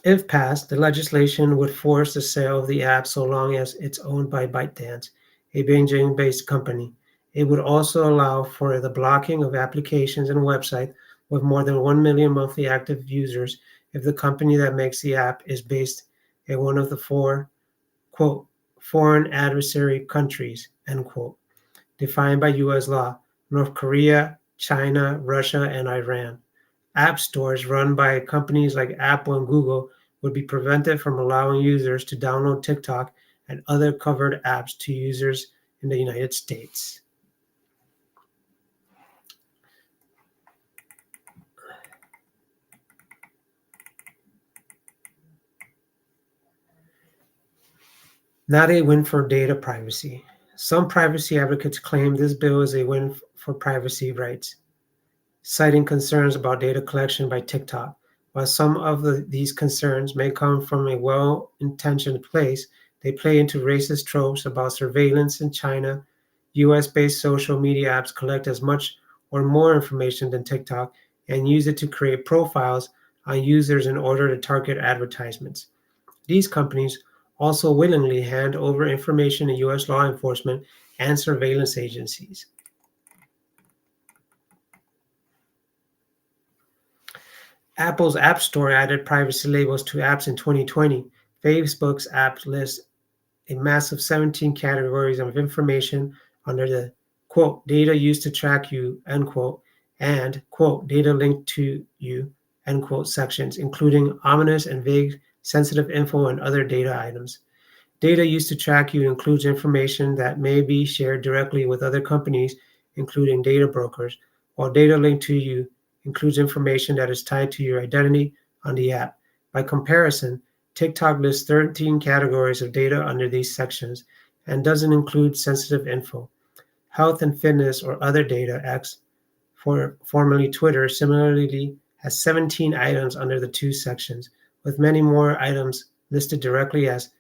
If passed, the legislation would force the sale of the app so long as it's owned by ByteDance, a Beijing-based company. It would also allow for the blocking of applications and websites with more than 1 million monthly active users if the company that makes the app is based in one of the four, quote, foreign adversary countries, end quote, defined by U.S. law: North Korea, China, Russia, and Iran. App stores run by companies like Apple and Google would be prevented from allowing users to download TikTok and other covered apps to users in the United States. Not a win for data privacy. Some privacy advocates claim this bill is a win for privacy rights, citing concerns about data collection by TikTok. While some of these concerns may come from a well-intentioned place, they play into racist tropes about surveillance in China. US-based social media apps collect as much or more information than TikTok and use it to create profiles on users in order to target advertisements. These companies also willingly hand over information to US law enforcement and surveillance agencies. Apple's App Store added privacy labels to apps in 2020. Facebook's app lists a massive 17 categories of information under the, quote, data used to track you, end quote, and, quote, data linked to you, end quote, sections, including ominous and vague sensitive info and other data items. Data used to track you includes information that may be shared directly with other companies, including data brokers, while data linked to you includes information that is tied to your identity on the app. By comparison, TikTok lists 13 categories of data under these sections and doesn't include sensitive info. Health and fitness or other data, X, formerly Twitter, similarly has 17 items under the two sections, with many more items listed directly as,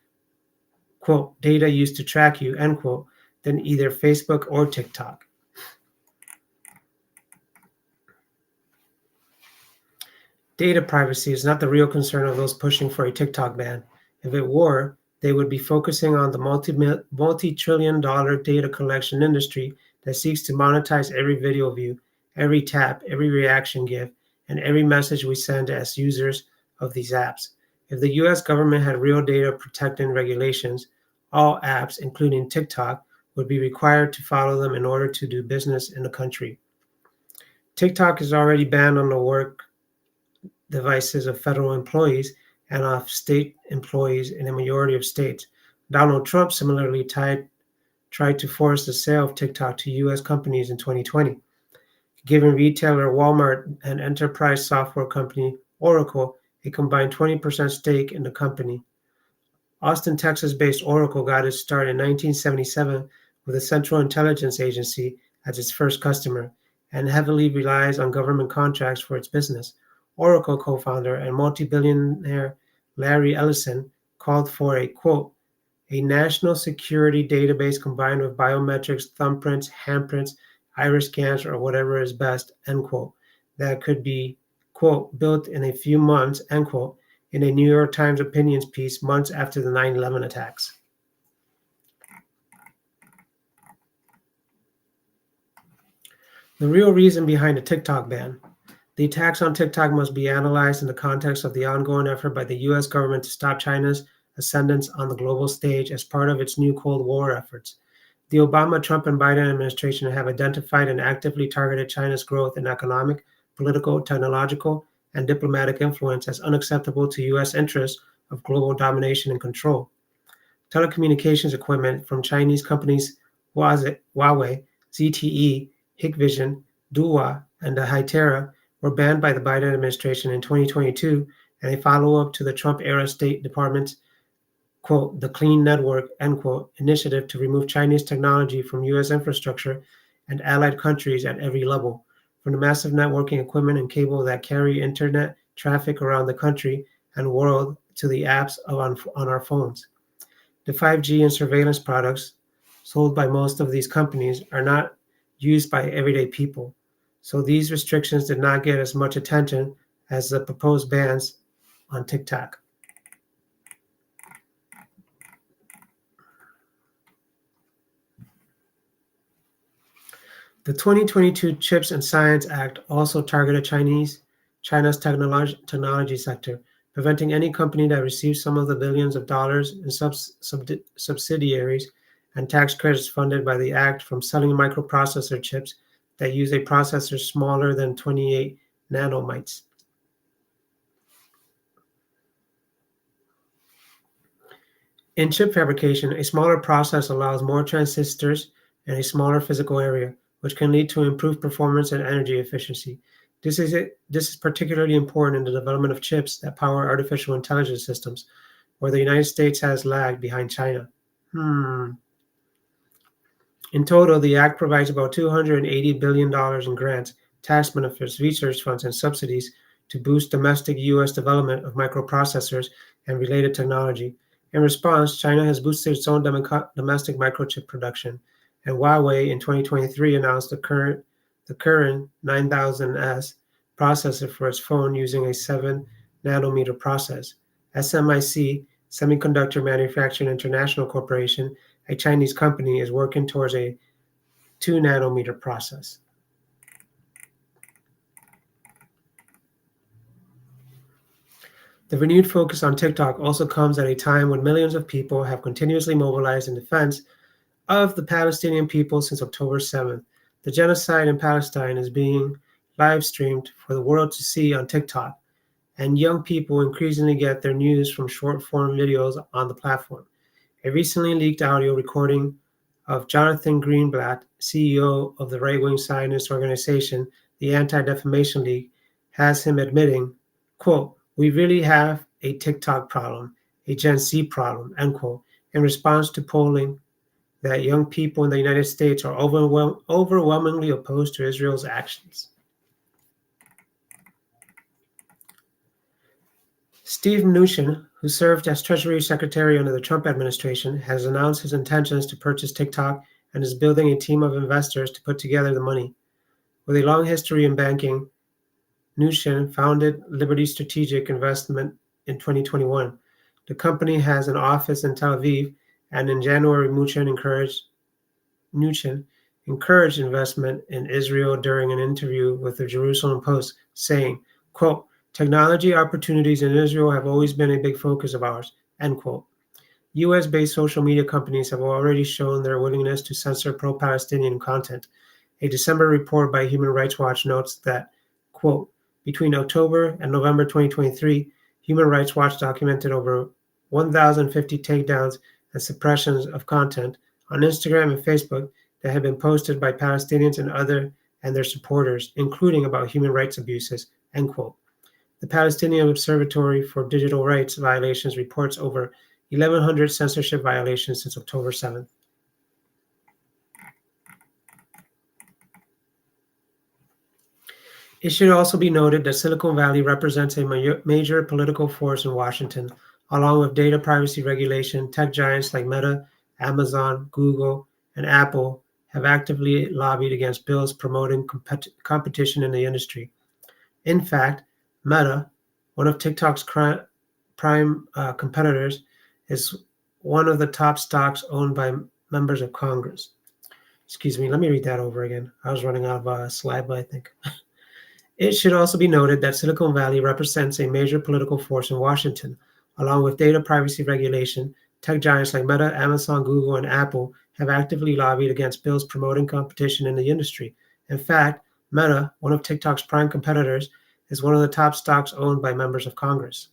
quote, data used to track you, end quote, than either Facebook or TikTok. Data privacy is not the real concern of those pushing for a TikTok ban. If it were, they would be focusing on the multi-trillion-dollar data collection industry that seeks to monetize every video view, every tap, every reaction give, and every message we send as users of these apps. If the US government had real data protecting regulations, all apps, including TikTok, would be required to follow them in order to do business in the country. TikTok is already banned on the work devices of federal employees and of state employees in a majority of states. Donald Trump similarly tried to force the sale of TikTok to U.S. companies in 2020, giving retailer Walmart and enterprise software company Oracle a combined 20% stake in the company. Austin, Texas-based Oracle got its start in 1977 with the Central Intelligence Agency as its first customer and heavily relies on government contracts for its business. Oracle co-founder and multi-billionaire Larry Ellison called for a, quote, a national security database combined with biometrics, thumbprints, handprints, iris scans, or whatever is best, end quote, that could be, quote, built in a few months, end quote, in a New York Times opinions piece months after the 9/11 attacks. The real reason behind the TikTok ban. The attacks on TikTok must be analyzed in the context of the ongoing effort by the U.S. government to stop China's ascendance on the global stage as part of its new Cold War efforts. The Obama, Trump, and Biden administration have identified and actively targeted China's growth in economic, political, technological, and diplomatic influence as unacceptable to U.S. interests of global domination and control. Telecommunications equipment from Chinese companies Huawei, ZTE, Hikvision, Dua, and the Hytera were banned by the Biden administration in 2022 and a follow-up to the Trump-era State Department's, quote, the Clean Network, end quote, initiative to remove Chinese technology from U.S. infrastructure and allied countries at every level, from the massive networking equipment and cable that carry internet traffic around the country and world to the apps on our phones. The 5G and surveillance products sold by most of these companies are not used by everyday people, so these restrictions did not get as much attention as the proposed bans on TikTok. The 2022 CHIPS and Science Act also targeted China's technology sector, preventing any company that receives some of the billions of dollars in subsidiaries and tax credits funded by the act from selling microprocessor chips that use a processor smaller than 28 nanometers. In chip fabrication, a smaller process allows more transistors in a smaller physical area, which can lead to improved performance and energy efficiency. This is particularly important in the development of chips that power artificial intelligence systems, where the United States has lagged behind China. In total, the Act provides about $280 billion in grants, tax benefits, research funds, and subsidies to boost domestic U.S. development of microprocessors and related technology. In response, China has boosted its own domestic microchip production, and Huawei in 2023 announced the current 9000S processor for its phone using a 7-nanometer process. SMIC, Semiconductor Manufacturing International Corporation, a Chinese company, is working towards a 2-nanometer process. The renewed focus on TikTok also comes at a time when millions of people have continuously mobilized in defense of the Palestinian people since October 7th. The genocide in Palestine is being live streamed for the world to see on TikTok, and young people increasingly get their news from short-form videos on the platform. A recently leaked audio recording of Jonathan Greenblatt, CEO of the right-wing Zionist organization, the Anti-Defamation League, has him admitting, quote, we really have a TikTok problem, a Gen Z problem, end quote, in response to polling that young people in the United States are overwhelmingly opposed to Israel's actions. Steve Mnuchin, who served as Treasury Secretary under the Trump administration, has announced his intentions to purchase TikTok and is building a team of investors to put together the money. With a long history in banking, Mnuchin founded Liberty Strategic Investment in 2021. The company has an office in Tel Aviv, and in January, Mnuchin encouraged investment in Israel during an interview with the Jerusalem Post, saying, quote, technology opportunities in Israel have always been a big focus of ours, end quote. US-based social media companies have already shown their willingness to censor pro-Palestinian content. A December report by Human Rights Watch notes that, quote, Between October and November 2023, Human Rights Watch documented over 1,050 takedowns and suppressions of content on Instagram and Facebook that had been posted by Palestinians and their supporters, including about human rights abuses, end quote. The Palestinian Observatory for Digital Rights Violations reports over 1,100 censorship violations since October 7th. It should also be noted that Silicon Valley represents a major political force in Washington, along with data privacy regulation. Tech giants like Meta, Amazon, Google, and Apple have actively lobbied against bills promoting competition in the industry. In fact, Meta, one of TikTok's prime competitors, is one of the top stocks owned by members of Congress. Excuse me, let me read that over again. I was running out of saliva, I think. It should also be noted that Silicon Valley represents a major political force in Washington. Along with data privacy regulation, tech giants like Meta, Amazon, Google, and Apple have actively lobbied against bills promoting competition in the industry. In fact, Meta, one of TikTok's prime competitors, is one of the top stocks owned by members of Congress.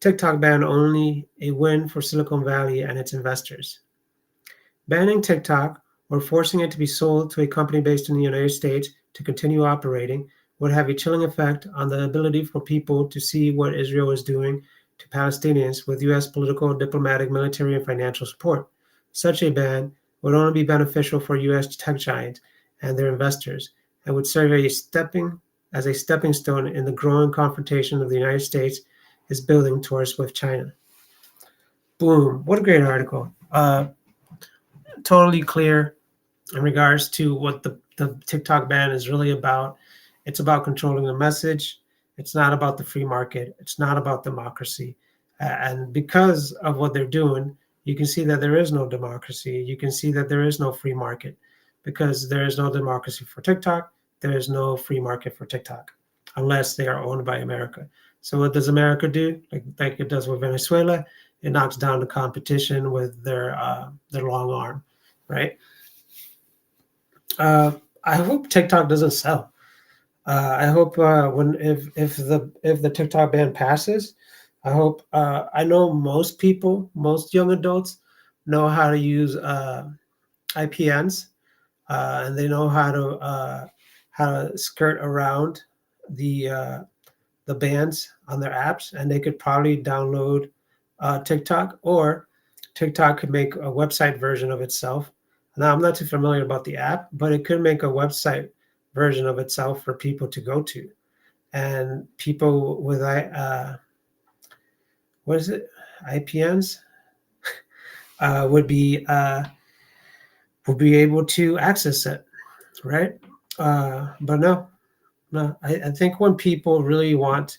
TikTok ban only a win for Silicon Valley and its investors. Banning TikTok or forcing it to be sold to a company based in the United States to continue operating would have a chilling effect on the ability for people to see what Israel is doing to Palestinians with U.S. political, diplomatic, military, and financial support. Such a ban would only be beneficial for U.S. tech giants and their investors, and would serve as a stepping stone in the growing confrontation of the United States is building towards with China. Boom! What a great article. Totally clear in regards to what the TikTok ban is really about. It's about controlling the message. It's not about the free market. It's not about democracy. And because of what they're doing, you can see that there is no democracy. You can see that there is no free market because there is no democracy for TikTok. There is no free market for TikTok unless they are owned by America. So what does America do? Like it does with Venezuela, it knocks down the competition with their long arm, right? I hope TikTok doesn't sell. I hope if the TikTok ban passes, I hope I know most young adults know how to use IPNs, and they know how to skirt around the bans on their apps, and they could probably download TikTok, or TikTok could make a website version of itself. Now, I'm not too familiar about the app, but it could make a website version of itself for people to go to. And people with what is it? IPNs would be able to access it, right? But no. I think when people really want,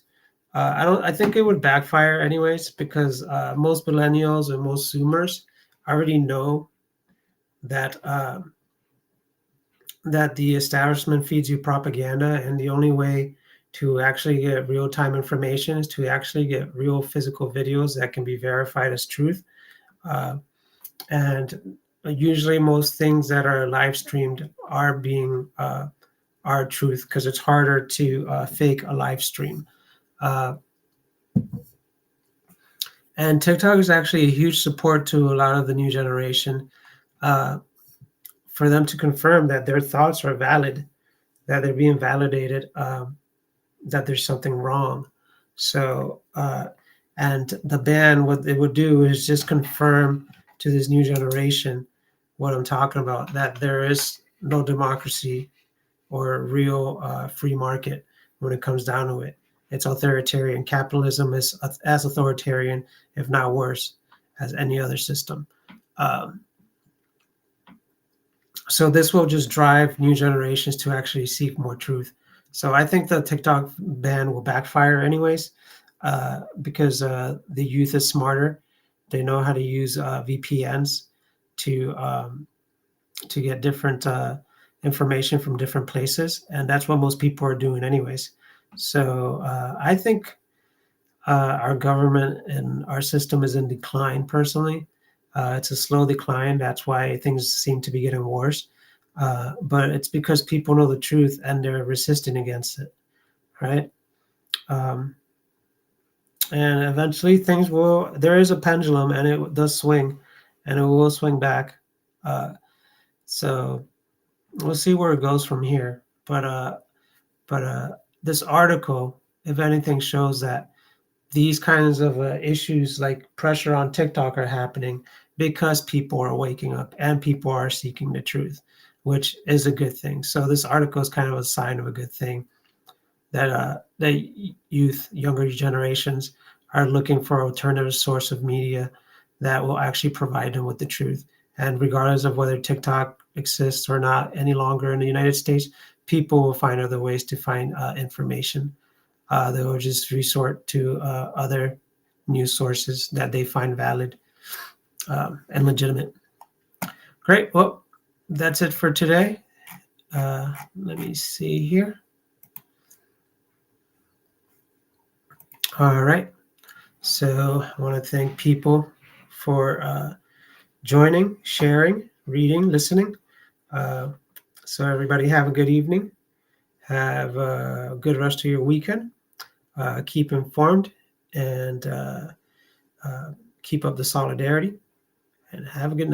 I think it would backfire anyways, because most millennials and most Zoomers already know that that the establishment feeds you propaganda, and the only way to actually get real-time information is to actually get real physical videos that can be verified as truth. And usually most things that are live streamed are being are truth, because it's harder to fake a live stream. And TikTok is actually a huge support to a lot of the new generation, for them to confirm that their thoughts are valid, that they're being validated, that there's something wrong. So, and the ban, what it would do is just confirm to this new generation what I'm talking about, that there is no democracy or real free market when it comes down to it. It's authoritarian. Capitalism is as authoritarian, if not worse, as any other system. So this will just drive new generations to actually seek more truth. So I think the TikTok ban will backfire anyways, because the youth is smarter. They know how to use VPNs to get different information from different places, and that's what most people are doing anyways. So I think our government and our system is in decline personally. It's a slow decline. That's why things seem to be getting worse. But it's because people know the truth and they're resisting against it, right? Um, and eventually there is a pendulum, and it does swing, and it will swing back. So we'll see where it goes from here. But this article, if anything, shows that these kinds of issues like pressure on TikTok are happening because people are waking up and people are seeking the truth, which is a good thing. So this article is kind of a sign of a good thing, that youth, younger generations, are looking for an alternative source of media that will actually provide them with the truth. And regardless of whether TikTok exists or not any longer in the United States, people will find other ways to find information. They will just resort to other news sources that they find valid and legitimate. Great. Well, that's it for today. Let me see here. All right. So I want to thank people for joining, sharing, reading, listening. So everybody have a good evening. Have a good rest of your weekend. Keep informed and keep up the solidarity. And have a good night.